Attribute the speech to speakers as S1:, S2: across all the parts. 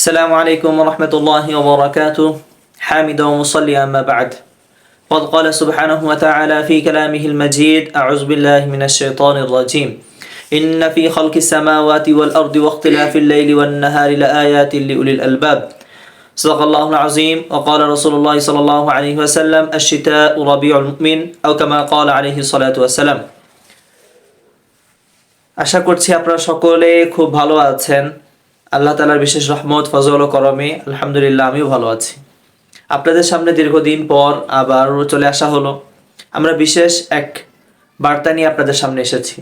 S1: السلام عليكم ورحمة الله وبركاته. حامدا ومصليا أما بعد. قد قال سبحانه وتعالى في كلامه المجيد: أعوذ بالله من الشيطان الرجيم. إن في خلق السماوات والأرض واختلاف الليل والنهار لآيات لأولي الألباب. صدق الله العظيم. وقال رسول الله صلى الله عليه وسلم: الشتاء ربيع المؤمن، أو كما قال عليه الصلاة والسلام. আশা করছি আপনারা সকলে খুব ভালো আছেন। আল্লাহ তাআলার বিশেষ রহমত, ফজল ও করমে আলহামদুলিল্লাহ আমিও ভালো আছি। আপনাদের সামনে দীর্ঘদিন পর আবার চলে আসা হলো। আমরা বিশেষ এক বার্তা নিয়ে আপনাদের সামনে এসেছি।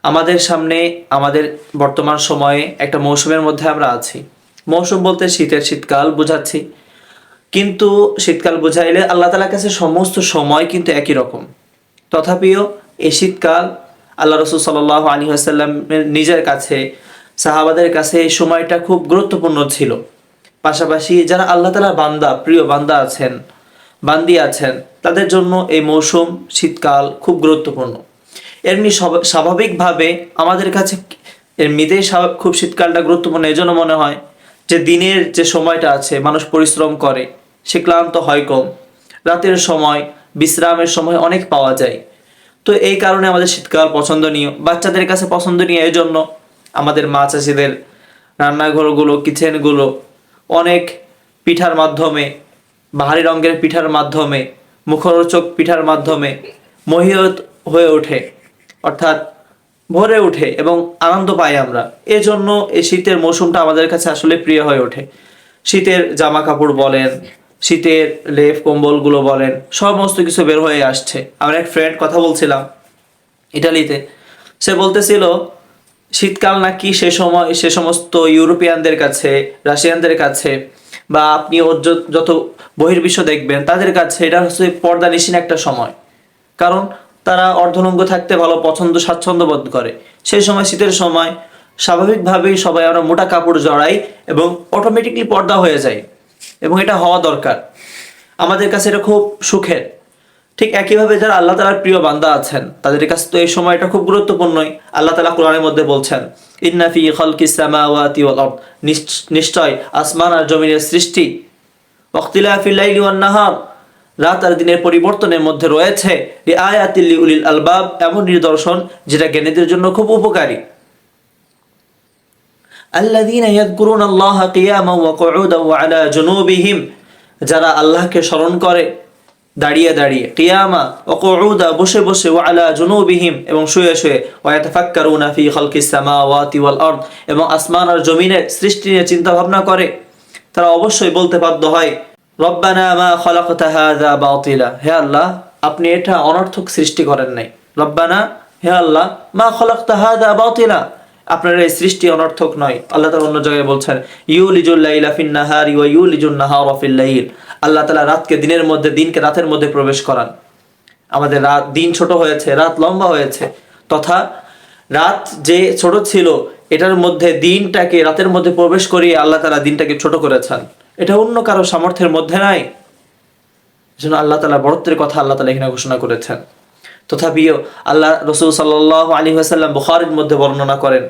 S1: আমাদের সামনে আমাদের বর্তমান সময়ে একটা মৌসুমের মধ্যে আমরা আছি। মৌসুম বলতে শীতকাল বোঝাচ্ছি, কিন্তু শীতকাল বোঝাইলে আল্লাহ তাআলার কাছে সমস্ত সময় কিন্তু একই রকম। তথাপিও এই শীতকাল আল্লাহ রসুল সাল্লাল্লাহু আলাইহি ওয়াসাল্লামের নিজের কাছে, সাহাবাদের কাছে এই সময়টা খুব গুরুত্বপূর্ণ ছিল। পাশাপাশি যারা আল্লাহ তাআলার বান্দা, প্রিয় বান্দা আছেন, বান্দি আছেন, তাদের জন্য এই মৌসুম শীতকাল খুব গুরুত্বপূর্ণ। এমনি স্বাভাবিকভাবে আমাদের কাছে এমনিতেই খুব শীতকালটা গুরুত্বপূর্ণ। এই জন্য মনে হয় যে দিনের যে সময়টা আছে মানুষ পরিশ্রম করে, সে ক্লান্ত হয় কম, রাতের সময় বিশ্রামের সময় অনেক পাওয়া যায়। তো এই কারণে আমাদের শীতকাল পছন্দনীয়, বাচ্চাদের কাছে পছন্দনীয়। এই জন্য আমাদের মা চাষিদের রান্নাঘরগুলো, কিচেনগুলো অনেক পিঠার মাধ্যমে, বাহারি রঙের পিঠার মাধ্যমে, মুখরোচক পিঠার মাধ্যমে মহীয়ত হয়ে ওঠে, অর্থাৎ ভরে ওঠে এবং আনন্দ পাই আমরা। এজন্য এই শীতের মৌসুমটা আমাদের কাছে আসলে প্রিয় হয়ে ওঠে। শীতের জামা কাপড় বলেন, শীতের লেপ কম্বলগুলো বলেন, সমস্ত কিছু বের হয়ে আসছে। আমার এক ফ্রেন্ড কথা বলছিলাম ইটালিতে, সে বলতেছিল শীতকাল নাকি সে সমস্ত ইউরোপিয়ানদের কাছে, রাশিয়ানদের কাছে, বা আপনি ওর যত বহির্বিশ্ব দেখবেন তাদের কাছে এটা হচ্ছে পর্দানিশীন একটা সময়। কারণ তারা অর্ধনঙ্গ থাকতে ভালো স্বাচ্ছন্দ্য বোধ করে। সেই সময়, শীতের সময় স্বাভাবিকভাবেই সবাই আমরা মোটা কাপড় জড়াই এবং অটোমেটিকলি পর্দা হয়ে যায়, এবং এটা হওয়া দরকার। আমাদের কাছে এটা খুব সুখের। ঠিক একইভাবে যারা আল্লাহ তাআলার প্রিয় বান্দা আছেন তাদের কাছে তো এই সময়টা খুব গুরুত্বপূর্ণই। আল্লাহ তাআলা কোরআনের মধ্যে বলছেন, ইন্না ফি খালকিস সামাওয়াতি ওয়াল আরদ, নিশ্চয় আসমান আর জমিনের সৃষ্টি, ওয়াখতিলাফিল লাইলি ওয়ান নাহার, রাত আর দিনের পরিবর্তনের মধ্যে রয়েছে লিআয়াতিল লিউলিল আলবাব, এমন নিদর্শন যেটা জ্ঞানীদের জন্য খুব উপকারী। আল্লাযীনা ইয়াযকুরুনাল্লাহা কিয়ামান ওয়া কুউদান ওয়া আলা জুনুবিহিম, যারা আল্লাহকে স্মরণ করে দাঁড়িয়ে দাঁড়িয়ে, কিয়ামা ওয়া কুউদা বসে বসে, ওয়া আলা জুনুবিহিম এবং শুয়ে শুয়ে, ওয়া ইয়াতাফাক্কারুনা ফি খালকিস সামাওয়াতি ওয়াল আরদ এবং আসমান আর জমিনের সৃষ্টি নিয়ে চিন্তা ভাবনা করে, তারা অবশ্যই বলতে বাধ্য হয়, রব্বানা মা খালাকতা হাযা বাতিলা, হে আল্লাহ আপনি এটা অনর্থক সৃষ্টি করেন নাই। রব্বানা, হে আল্লাহ, মা খালাকতা হাযা বাতিলা, আপনার এই সৃষ্টি অনর্থক নয়। আল্লাহ তাআলা অন্য জায়গায় বলছেন, ইউলিজুল লাইলা ফিন নাহারি ওয়া ইউলিজুন নাহারা ফিল লাইল, আল্লাহ তাআলা রাতকে দিনের মধ্যে, দিনকে রাতের মধ্যে প্রবেশ করান। আমাদের দিন ছোট হয়েছে, রাত লম্বা হয়েছে, তথা রাত যে ছোট ছিল এটার মধ্যে দিনটাকে রাতের মধ্যে প্রবেশ করিয়ে আল্লাহ তাআলা দিনটাকে ছোট করেছেন। এটা অন্য কারো সামর্থ্যের মধ্যে নাই। এজন্য আল্লাহ তাআলা বড়ত্বের কথা আল্লাহ তাআলা এখানে ঘোষণা করেছেন। তথাপিও আল্লাহ রসুল সাল্লাল্লাহু আলাইহি ওয়াসাল্লাম বুখারীর মধ্যে বর্ণনা করেন,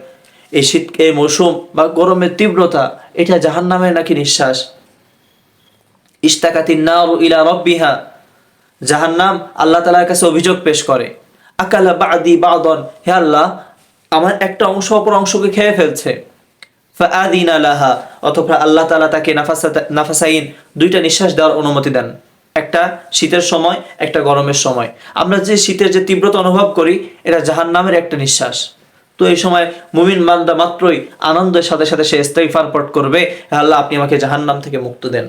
S1: এই মৌসুম বা গরমের তীব্রতা এটা জাহান্নামের নাকি নিঃশ্বাস। ইশতাকাতিন নারু ইলা রাব্বিহা, জাহান্নাম আল্লাহ তাআলার কাছে অভিযোগ পেশ করে, আকালা বাদি বাদন, হে আল্লাহ আমার একটা অংশ অপর অংশকে খেয়ে ফেলছে। ফাআদিনা লাহা, অতঃপর আল্লাহ তাআলা তাকে নাফাসাইন, দুইটা নিঃশ্বাস দেওয়ার অনুমতি দেন, একটা শীতের সময়, একটা গরমের সময়। আমরা যে শীতের যে তীব্রতা অনুভব করি এটা জাহান্নামের একটা নিঃশ্বাস। তো এই সময় মুমিন বান্দা মাত্রই আনন্দের সাথে সাথে সে ইস্তিগফার পাঠ করবে, হে আল্লাহ আপনি আমাকে জাহান্নাম থেকে মুক্ত দেন।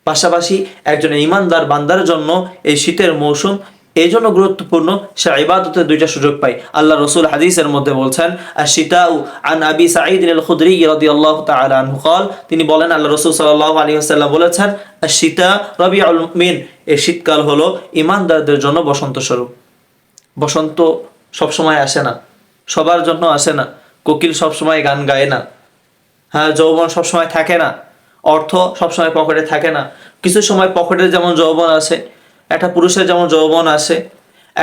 S1: পাশাপাশি একজন ঈমানদার বান্দার জন্য এই শীতের মৌসুম এই জন্য গুরুত্বপূর্ণ, সে ইবাদতের দুইটা সুযোগ পায়। আল্লাহ রসুল হাদিসের মধ্যে বলছেন, আশ-শিতাউ আন আবি সাঈদ আল-খুদরি রাদিয়াল্লাহু তাআলা আনহু قال, তিনি বলেন আল্লাহ রসুল সাল্লাল্লাহু আলাইহি ওয়াসাল্লাম বলেছেন, আশ-শিতা রাবিউল মুমিন, এই শীতকাল হলো ঈমানদারদের জন্য বসন্ত স্বরূপ। বসন্ত সবসময় আসে না, সবার জন্য আসে না। কোকিল সবসময় গান গায় না, হ্যাঁ, যৌবন সবসময় থাকে না, অর্থ সবসময় পকেটে থাকে না। কিছু সময় পকেটে যেমন যৌবন আসে, একটা পুরুষের যেমন যৌবন আসে,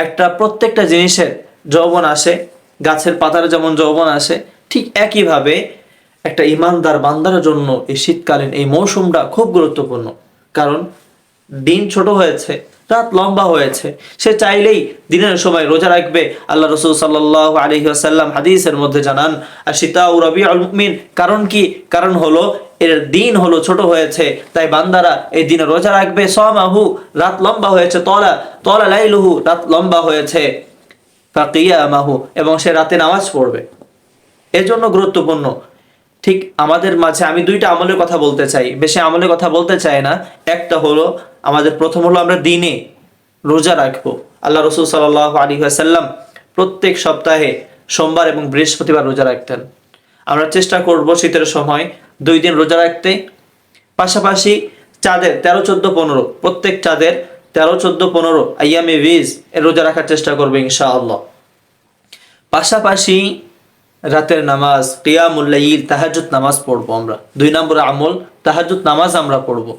S1: একটা প্রত্যেকটা জিনিসের যৌবন আসে, গাছের পাতার যেমন যৌবন আসে, ঠিক একইভাবে একটা ইমানদার বান্দার জন্য এই শীতকালীন এই মৌসুমটা খুব গুরুত্বপূর্ণ। কারণ দিন ছোট হয়েছে, রাত লম্বা হয়েছে, সে চাইলেই দিনের সময় রোজা রাখবে। আল্লাহ রসুল সাল্লাল্লাহু আলাইহি ওয়াসাল্লাম হাদিসের মধ্যে জানান, আশিতাউ রাবিউল মুমিন। কারণ কি? কারণ হলো এর দিন হলো ছোট হয়েছে, তাই বান্দারা এই দিনে রোজা রাখবে। সামাহু, রাত লম্বা হয়েছে, তলা লাইলুহু, রাত লম্বা হয়েছে, ফাকিয়ামাহু, এবং সে রাতে নামাজ পড়বে। এর জন্য গুরুত্বপূর্ণ। ঠিক আমাদের মাঝে আমি দুইটা আমলের কথা বলতে চাই, বেশি আমলের কথা বলতে চাই না। একটা হলো আমাদের প্রথম হলো আমরা দিনে রোজা রাখবো। আল্লাহ রসুল সাল্লাল্লাহু আলাইহি ওয়াসাল্লাম প্রত্যেক সপ্তাহে সোমবার এবং বৃহস্পতিবার রোজা রাখতেন। আমরা চেষ্টা করব শীতের সময় 2 দিন রোজা রাখতে। পাশাপাশি চাঁদের 13, 14, 15, প্রত্যেক চাঁদের 13, 14, 15 আইয়ামে বীজ এর রোজা রাখার চেষ্টা করবো ইনশাআল্লাহ। পাশাপাশি রাতের নামাজ, কিয়ামুল লাইল, তাহাজ্জুদ নামাজ পড়বো আমরা। 2 নম্বর আমল, তাহাজ্জুদ নামাজ আমরা পড়বো।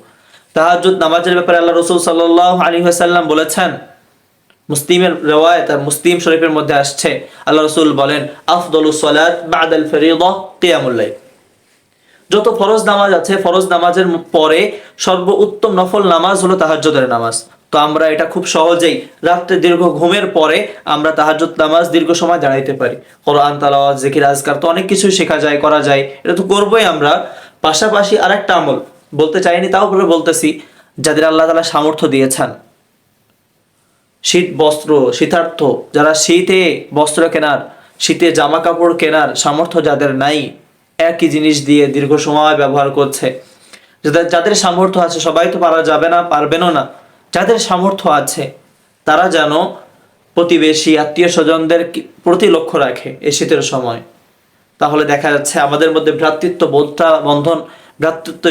S1: তাহাজ্জুদ নামাজের ব্যাপারে আল্লাহ রাসূল সাল্লাল্লাহু আলাইহি ওয়াসাল্লাম বলেছেন, মুসলিমের riwayat আর মুসলিম শরীফের মধ্যে আসছে, আল্লাহ রাসূল বলেন, আফদালুস সালাত বা'দাল ফরিয়দা কিয়ামুল লাইল। যত ফরজ নামাজ আছে, ফরজ নামাজের পরে সর্বোত্তম নফল নামাজ হলো তাহাজ্জুদের নামাজ। তো আমরা এটা খুব সহজেই রাত্রে দীর্ঘ ঘুমের পরে আমরা তাহাজ্জুদ নামাজ দীর্ঘ সময় দাঁড়াইতে পারি। কোরআন তেলাওয়াত, জিকির, আজকার, তো অনেক কিছু শেখা যায়, করা যায়, এটা তো করবোই আমরা। পাশাপাশি আরেকটা আমল বলতে চাইনি, তাও করে বলতেছি, যাদের আল্লাহ তাআলা সামর্থ্য দিয়েছেন, শীত বস্ত্র, শীতার্থ, যারা শীতে বস্ত্র কেনার, শীতে জামা কাপড় কেনার সামর্থ্য যাদের নাই, একই জিনিস দিয়ে দীর্ঘ সময় ব্যবহার করছে, যাদের সামর্থ্য আছে, সবাই তো পারা যাবে না, পারবেনও না, যাদের সামর্থ্য আছে তারা যেন প্রতিবেশী, আত্মীয় স্বজনদের প্রতি লক্ষ্য রাখে এই শীতের সময়। তাহলে দেখা যাচ্ছে আমাদের মধ্যে ভ্রাতৃত্ব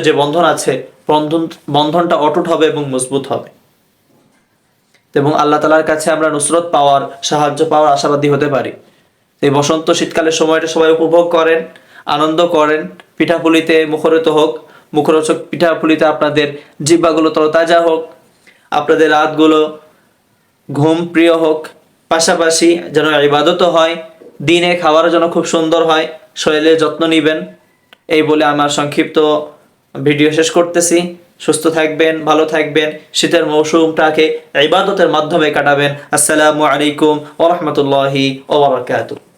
S1: যে বন্ধন আছে, বন্ধনটা অটুট হবে এবং মজবুত হবে, এবং আল্লাহ তাআলার কাছে আমরা নুসরত পাওয়ার, সাহায্য পাওয়ার আশাবাদী হতে পারি। এই বসন্ত শীতকালের সময়টা সবাই উপভোগ করেন, আনন্দ করেন, পিঠাপুলিতে মুখরিত হোক, মুখরোচক পিঠাপুলিতে আপনাদের জিহ্বাগুলো তরতাজা হোক, আপনাদের রাতগুলো ঘুম প্রিয় হোক, পাশাপাশি যেন ইবাদতও হয়, দিনে খাওয়ার জন্য খুব সুন্দর হয়, শরীরের যত্ন নেবেন। এই বলে আমার সংক্ষিপ্ত ভিডিও শেষ করতেছি। সুস্থ থাকবেন, ভালো থাকবেন, শীতের মৌসুমটাকে ইবাদতের মাধ্যমে কাটাবেন। আসসালামু আলাইকুম ওয়া রাহমাতুল্লাহি ওয়া বারাকাতুহু।